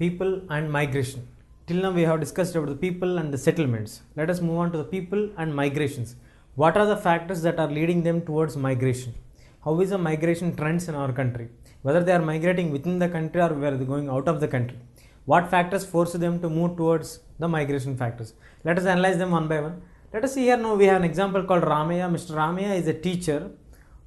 people and migration. Till now we have discussed about the people and the settlements. Let us move on to the people and migrations. What are the factors that are leading them towards migration? How is the migration trends in our country? Whether they are migrating within the country or whether they are going out of the country. What factors force them to move towards the migration factors? Let us analyze them one by one. Let us see here now we have an example called Ramaya. Mr. Ramaya is a teacher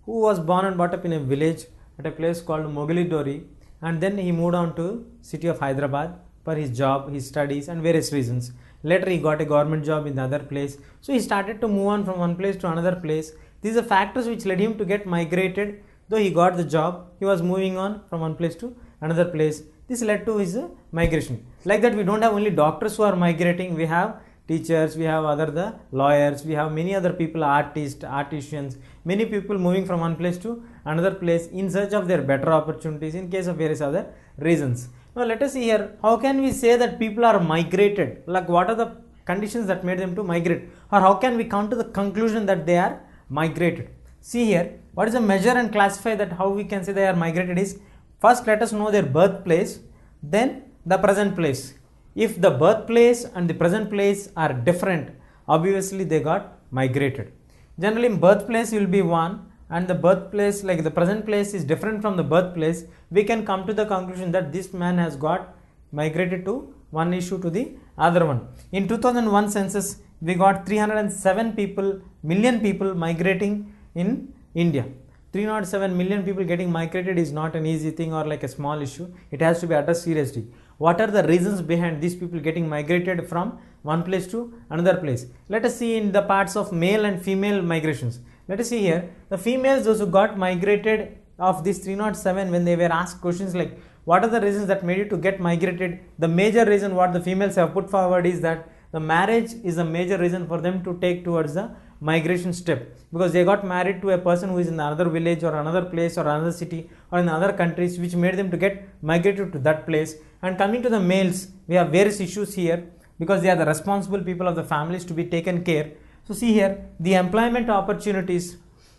who was born and brought up in a village at a place called Mogalidori, and then he moved on to city of Hyderabad for his job, his studies and various reasons. Later he got a government job in the other place. So he started to move on from one place to another place. These are factors which led him to get migrated. Though he got the job, he was moving on from one place to another place. This led to his migration. Like that, we don't have only doctors who are migrating. We have teachers, we have the lawyers, we have many other people, artists, artisans, many people moving from one place to another place in search of their better opportunities in case of various other reasons. Now let us see here, how can we say that people are migrated? Like what are the conditions that made them to migrate? Or how can we come to the conclusion that they are migrated? See here, what is the measure and classify that how we can say they are migrated is, first let us know their birthplace, then the present place. If the birthplace and the present place are different, obviously they got migrated. Generally birthplace will be one and the birthplace, like the present place is different from the birthplace, we can come to the conclusion that this man has got migrated to one issue to the other one. In 2001 census, we got 307 million people migrating in India. 307 million people getting migrated is not an easy thing or like a small issue. It has to be addressed seriously. What are the reasons behind these people getting migrated from one place to another place? Let us see in the parts of male and female migrations. Let us see here, the females, those who got migrated of these 307, when they were asked questions like what are the reasons that made you to get migrated, the major reason what the females have put forward is that the marriage is a major reason for them to take towards the migration step, because they got married to a person who is in another village or another place or another city or in other countries, which made them to get migrated to that place. And coming to the males, we have various issues here because they are the responsible people of the families to be taken care. So see here, the employment opportunities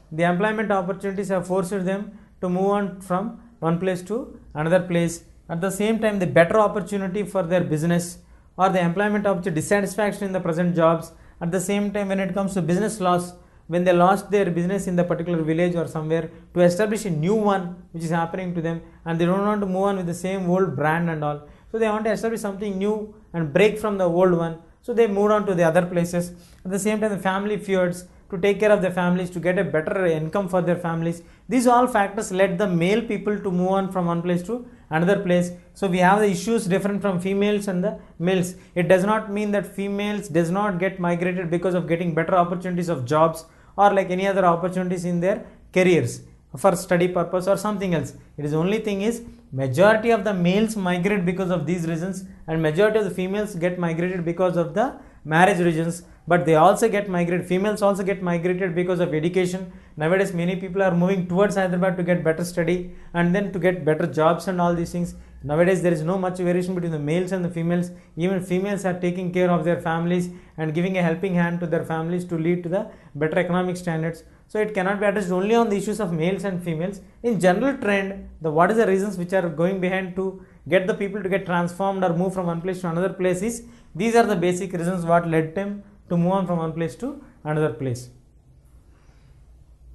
have forced them to move on from one place to another place. At the same time, the better opportunity for their business or the employment opportunity, dissatisfaction in the present jobs. At the same time, when it comes to business loss, when they lost their business in the particular village or somewhere, to establish a new one which is happening to them, and they don't want to move on with the same old brand and all. So they want to establish something new and break from the old one. So they moved on to the other places. At the same time, the family feuds to take care of their families, to get a better income for their families. These all factors led the male people to move on from one place to another place. So we have the issues different from females and the males. It does not mean that females does not get migrated because of getting better opportunities of jobs or like any other opportunities in their careers for study purpose or something else. It is only thing is majority of the males migrate because of these reasons and majority of the females get migrated because of the marriage reasons. But they also get migrated, females also get migrated because of education. Nowadays many people are moving towards Hyderabad to get better study and then to get better jobs and all these things. Nowadays there is no much variation between the males and the females. Even females are taking care of their families and giving a helping hand to their families to lead to the better economic standards. So it cannot be addressed only on the issues of males and females. In general trend, what is the reasons which are going behind to get the people to get transformed or move from one place to another place is, these are the basic reasons what led them to move on from one place to another place.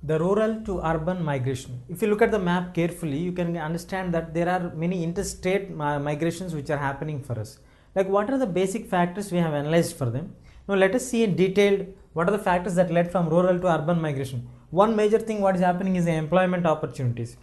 The rural to urban migration. If you look at the map carefully, you can understand that there are many interstate migrations which are happening for us. Like what are the basic factors we have analyzed for them? Now let us see in detail what are the factors that led from rural to urban migration. One major thing what is happening is the employment opportunities.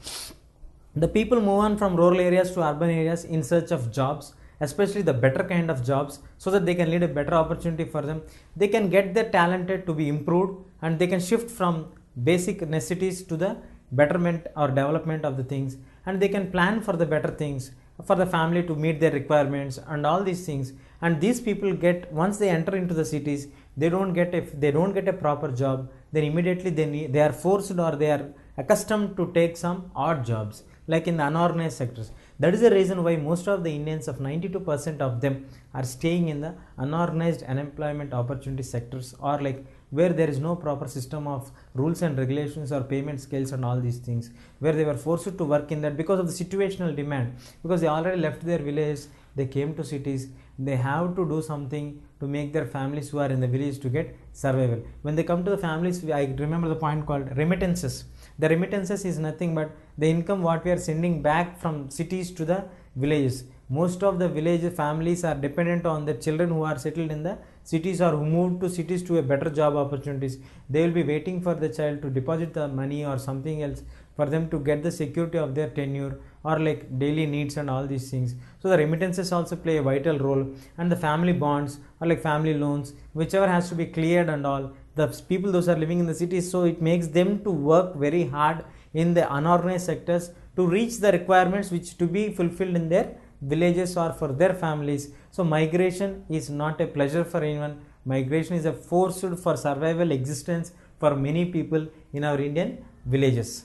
The people move on from rural areas to urban areas in search of jobs, especially the better kind of jobs, so that they can lead a better opportunity for them. They can get their talented to be improved and they can shift from basic necessities to the betterment or development of the things, and they can plan for the better things for the family to meet their requirements and all these things. And these people get, once they enter into the cities, they don't get a proper job, then immediately they are forced or they are accustomed to take some odd jobs like in the unorganized sectors. That is the reason why most of the Indians, of 92% of them, are staying in the unorganized unemployment opportunity sectors or like where there is no proper system of rules and regulations or payment scales and all these things, where they were forced to work in that because of the situational demand, because they already left their village, they came to cities, they have to do something to make their families who are in the village to get survival. When they come to the families, I remember the point called remittances. The remittances is nothing but the income what we are sending back from cities to the villages. Most of the village families are dependent on the children who are settled in the cities or who moved to cities to a better job opportunities. They will be waiting for the child to deposit the money or something else for them to get the security of their tenure or like daily needs and all these things. So the remittances also play a vital role, and the family bonds or like family loans, whichever has to be cleared and all. The people those are living in the cities, so it makes them to work very hard in the unorganized sectors to reach the requirements which to be fulfilled in their villages or for their families. So migration is not a pleasure for anyone. Migration is a forced for survival existence for many people in our Indian villages.